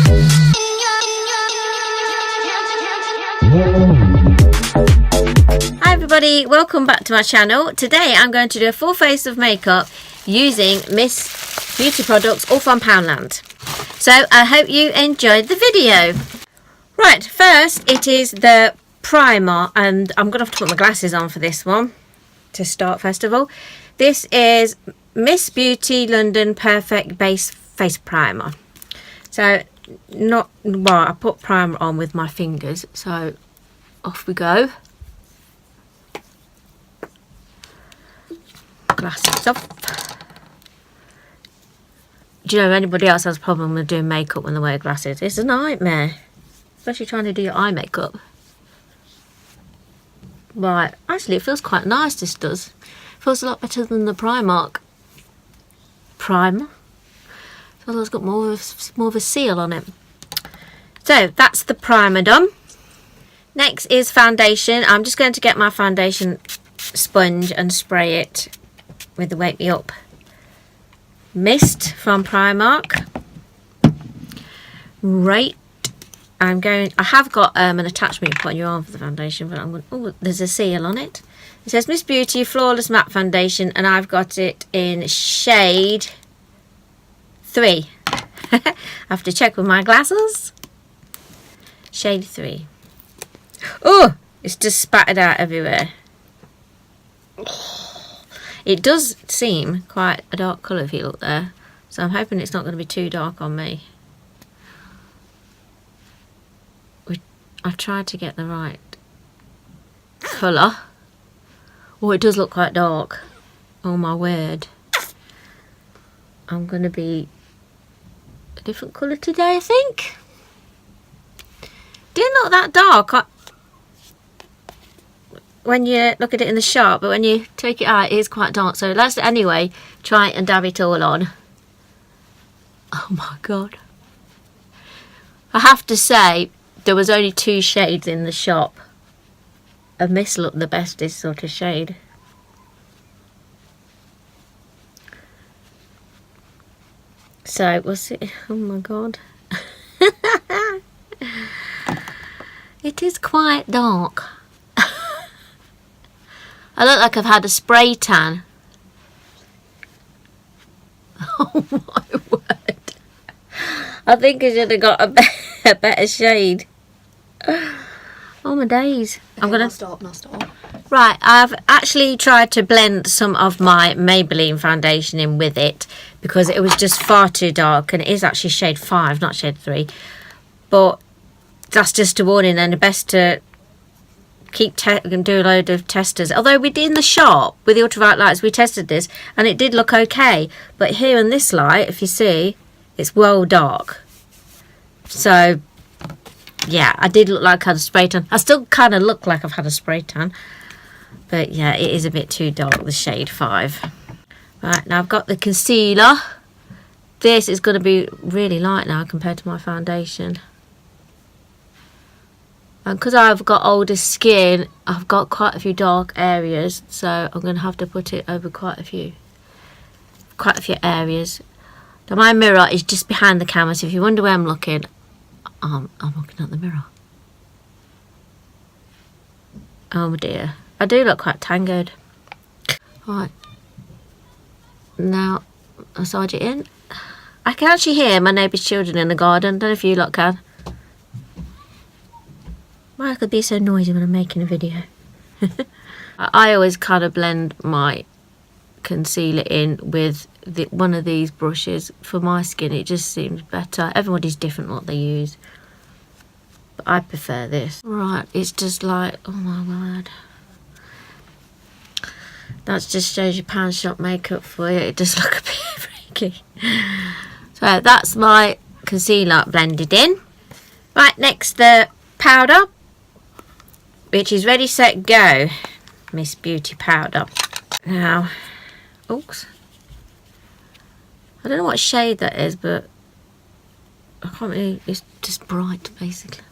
Hi everybody, welcome back to my channel. Today I'm going to do a full face of makeup using Miss Beauty products all from Poundland. So I hope you enjoyed the video. Right, first it is the primer, and I'm going to have to put my glasses on for this one to start first of all. This is Miss Beauty London Perfect Base Face Primer. So I put primer on with my fingers, so off we go. Glasses off. Do you know anybody else has a problem with doing makeup when they wear glasses? It's a nightmare, especially trying to do your eye makeup. Right, actually it feels quite nice, this does. Feels a lot better than the Primark primer. So it's got more of a seal on it. So that's the primer done. Next is foundation. I'm just going to get my foundation sponge and spray it with the Wake Me Up mist from Primark. Right, I have got an attachment you put on your arm for the foundation, but I'm going, oh, there's a seal on it. It says Miss Beauty Flawless Matte Foundation, and I've got it in shade 3. I have to check with my glasses. Shade 3. Oh, it's just spattered out everywhere. It does seem quite a dark colour if you look there, so I'm hoping it's not going to be too dark on me. I've tried to get the right colour. Oh, it does look quite dark. Oh my word. I'm going to be a different colour today, I think. Didn't look that dark when you look at it in the shop, but when you take it out it is quite dark. So let's anyway try and dab it all on. Oh my god. I have to say there was only 2 shades in the shop, and this looked the best, this sort of shade. So we'll see. Oh my god. It is quite dark. I look like I've had a spray tan. Oh my word. I think I should have got a better shade. Oh my days. I'm gonna stop. Right, I've actually tried to blend some of my Maybelline foundation in with it because it was just far too dark, and it is actually shade 5, not shade 3. But that's just a warning, and the best to keep and do a load of testers. Although we did in the shop with the ultraviolet lights, we tested this and it did look okay. But here in this light, if you see, it's well dark. So yeah, I did look like I had a spray tan. I still kind of look like I've had a spray tan. But yeah, it is a bit too dark, the shade 5. Right, now I've got the concealer. This is going to be really light now compared to my foundation. And because I've got older skin, I've got quite a few dark areas. So I'm going to have to put it over quite a few areas. Now my mirror is just behind the camera, so if you wonder where I'm looking, I'm looking at the mirror. Oh dear, I do look quite tangled. Right, now massage it in. I can actually hear my neighbour's children in the garden. Don't know if you lot can. Why I could be so noisy when I'm making a video. I always kind of blend my concealer in with one of these brushes. For my skin it just seems better. Everybody's different what they use, but I prefer this. Right, it's just like, oh my word, that just shows you pound shop makeup for you. It does look a bit freaky. So that's my concealer blended in. Right, next the powder, which is ready, set, go. Miss Beauty powder. Now, oops, I don't know what shade that is, but I can't really, it's just bright basically.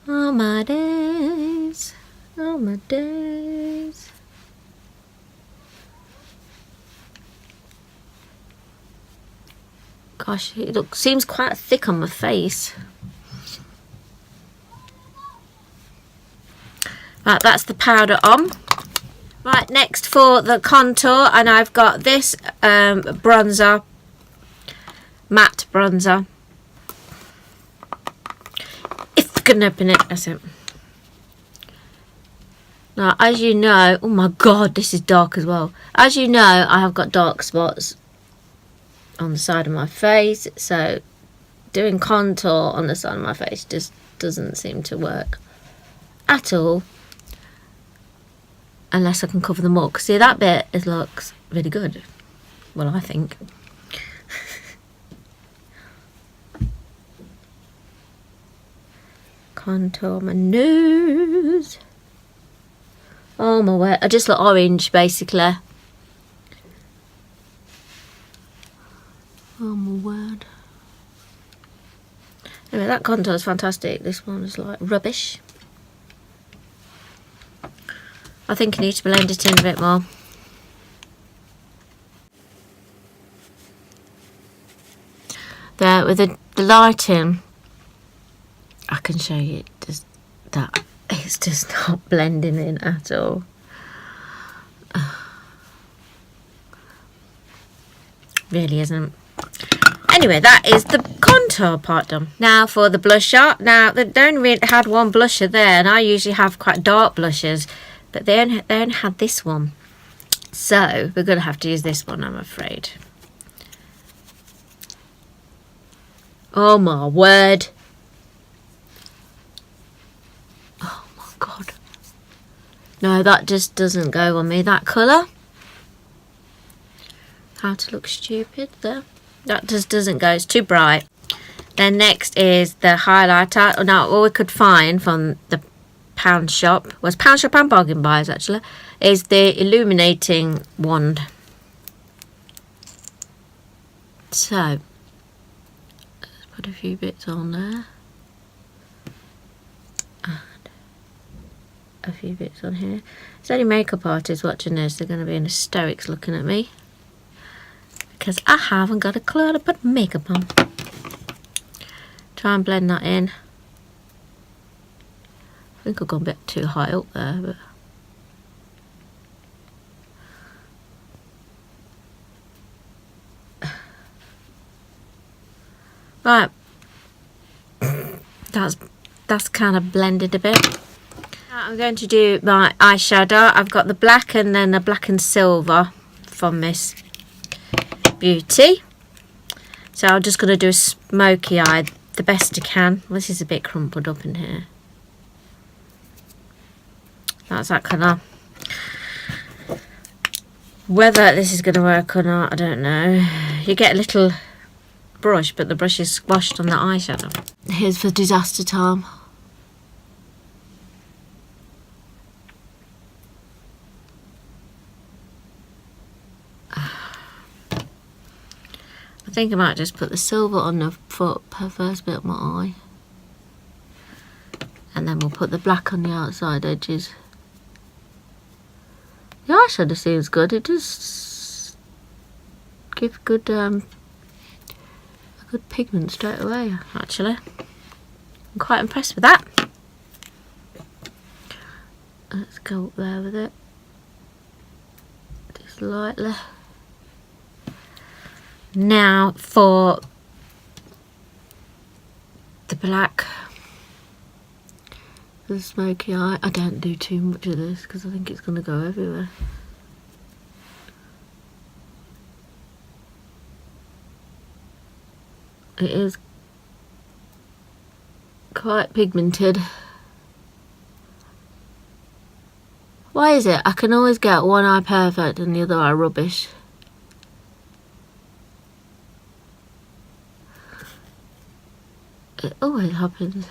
Oh my days, oh my days. Gosh, it seems quite thick on my face. Right, that's the powder on. Right, next for the contour, and I've got this bronzer, matte bronzer. If you can open it, that's it. Now, as you know, oh my god, this is dark as well. As you know, I have got dark spots on the side of my face, so doing contour on the side of my face just doesn't seem to work at all. Unless I can cover them up. See, that bit, it looks really good. Well, I think. Contour my nose. Oh my word. I just look orange, basically. Oh my word. Anyway, that contour is fantastic. This one is like rubbish. I think I need to blend it in a bit more. There, with the lighting, I can show you just that it's just not blending in at all. Really isn't. Anyway, that is the contour part done. Now for the blusher. Now they only really had one blusher there, and I usually have quite dark blushers, but they only had this one. So we're going to have to use this one, I'm afraid. Oh my word. Oh my god. No, that just doesn't go on me, that colour. How to look stupid there. That just doesn't go, it's too bright. Then next is the highlighter. Now, all we could find from the Pound Shop, was Pound Shop and Bargain Buyers actually, is the illuminating wand. So, let's put a few bits on there. And a few bits on here. If there's any makeup artists watching this, they're going to be in hysterics looking at me. Because I haven't got a clue how to put makeup on. Try and blend that in. I think I've gone a bit too high up there, but right. That's kind of blended a bit. Now I'm going to do my eyeshadow. I've got the black and then the black and silver from Miss Beauty. So I'm just going to do a smoky eye the best I can. This is a bit crumpled up in here. That's that colour. Whether this is going to work or not, I don't know. You get a little brush, but the brush is squashed on the eyeshadow. Here's for disaster time. I think I might just put the silver on the first bit of my eye. And then we'll put the black on the outside edges. The eyeshadow seems good. It does give good, a good pigment straight away, actually. I'm quite impressed with that. Let's go up there with it. Just lightly. Now for the black. The smoky eye. I don't do too much of this because I think it's going to go everywhere. It is quite pigmented. Why is it? I can always get one eye perfect and the other eye rubbish. It always happens.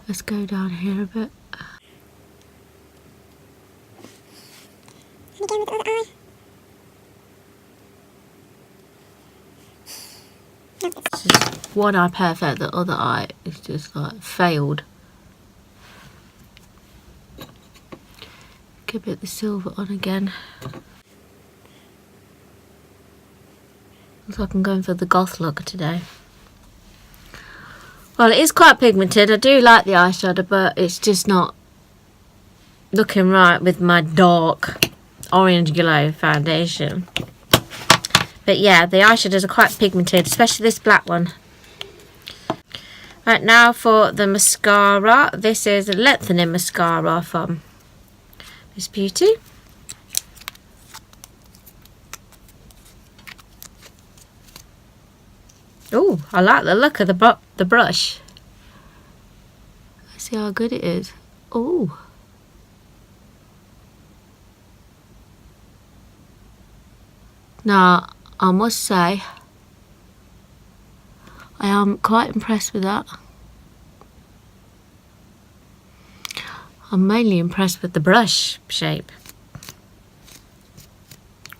Let's go down here a bit. And again with the other eye. It's just one eye perfect, the other eye is just like failed. Give it the silver on again. Looks like I'm going for the goth look today. Well, it is quite pigmented. I do like the eyeshadow, but it's just not looking right with my dark orange glow foundation. But yeah, the eyeshadows are quite pigmented, especially this black one. Right, now for the mascara. This is a lengthening mascara from Miss Beauty. Oh, I like the look of the brush. Let's see how good it is. Oh. Now, I must say, I am quite impressed with that. I'm mainly impressed with the brush shape.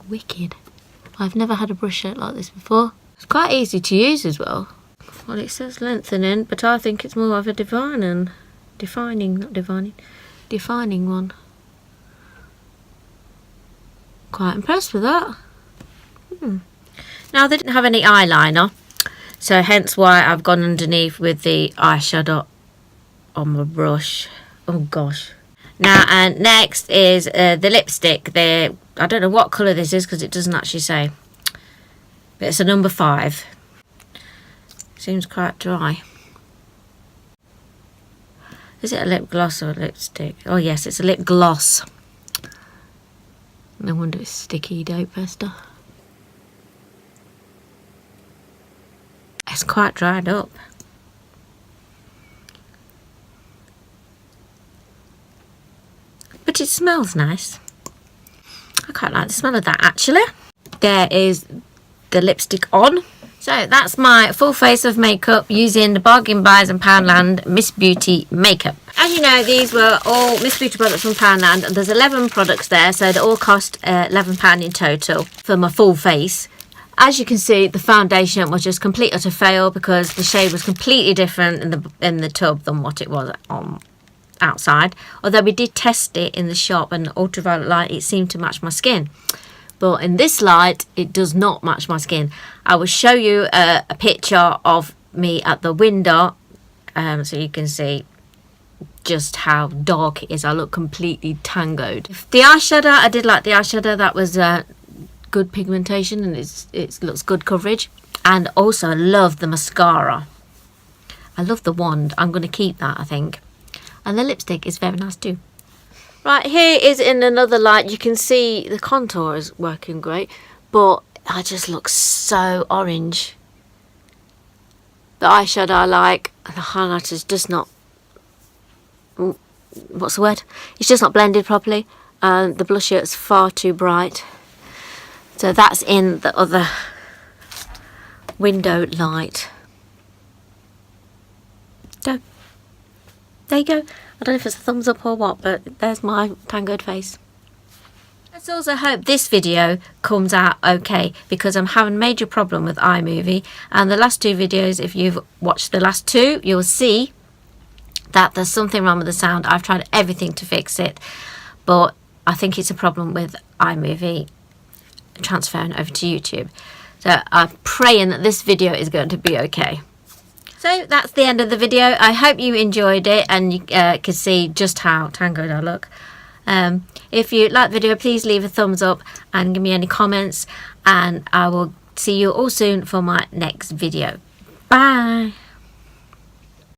Wicked. I've never had a brush shape like this before. It's quite easy to use as well. Well, it says lengthening, but I think it's more of a defining one. Quite impressed with that. Now, they didn't have any eyeliner, so hence why I've gone underneath with the eyeshadow on my brush. Oh gosh. Now, and next is the lipstick. I don't know what colour this is because it doesn't actually say. But it's a number 5. Seems quite dry. Is it a lip gloss or a lipstick? Oh yes, it's a lip gloss. No wonder it's sticky dope, Esther. It's quite dried up. But it smells nice. I quite like the smell of that actually. There is the lipstick on. So that's my full face of makeup using the Bargain Buys and Poundland Miss Beauty makeup. As you know, these were all Miss Beauty products from Poundland. There's 11 products there, so they all cost £11 in total for my full face. As you can see, the foundation was just complete utter fail because the shade was completely different in the tub than what it was on outside. Although we did test it in the shop and ultraviolet light, it seemed to match my skin. But in this light, it does not match my skin. I will show you a picture of me at the window so you can see just how dark it is. I look completely tangled. The eyeshadow, I did like the eyeshadow. That was good pigmentation and it looks good coverage. And also I love the mascara. I love the wand. I'm going to keep that, I think. And the lipstick is very nice too. Right, here is in another light. You can see the contour is working great, but I just look so orange. The eyeshadow I like, and the highlighter's just not, what's the word? It's just not blended properly. And the blusher is far too bright. So that's in the other window light. So, there you go. I don't know if it's a thumbs up or what, but there's my tangled face. Let's also hope this video comes out okay, because I'm having a major problem with iMovie. And the last 2 videos, if you've watched the last 2, you'll see that there's something wrong with the sound. I've tried everything to fix it, but I think it's a problem with iMovie transferring over to YouTube. So I'm praying that this video is going to be okay. So that's the end of the video. I hope you enjoyed it and you could see just how tangled I look. If you like the video, please leave a thumbs up and give me any comments, and I will see you all soon for my next video. Bye.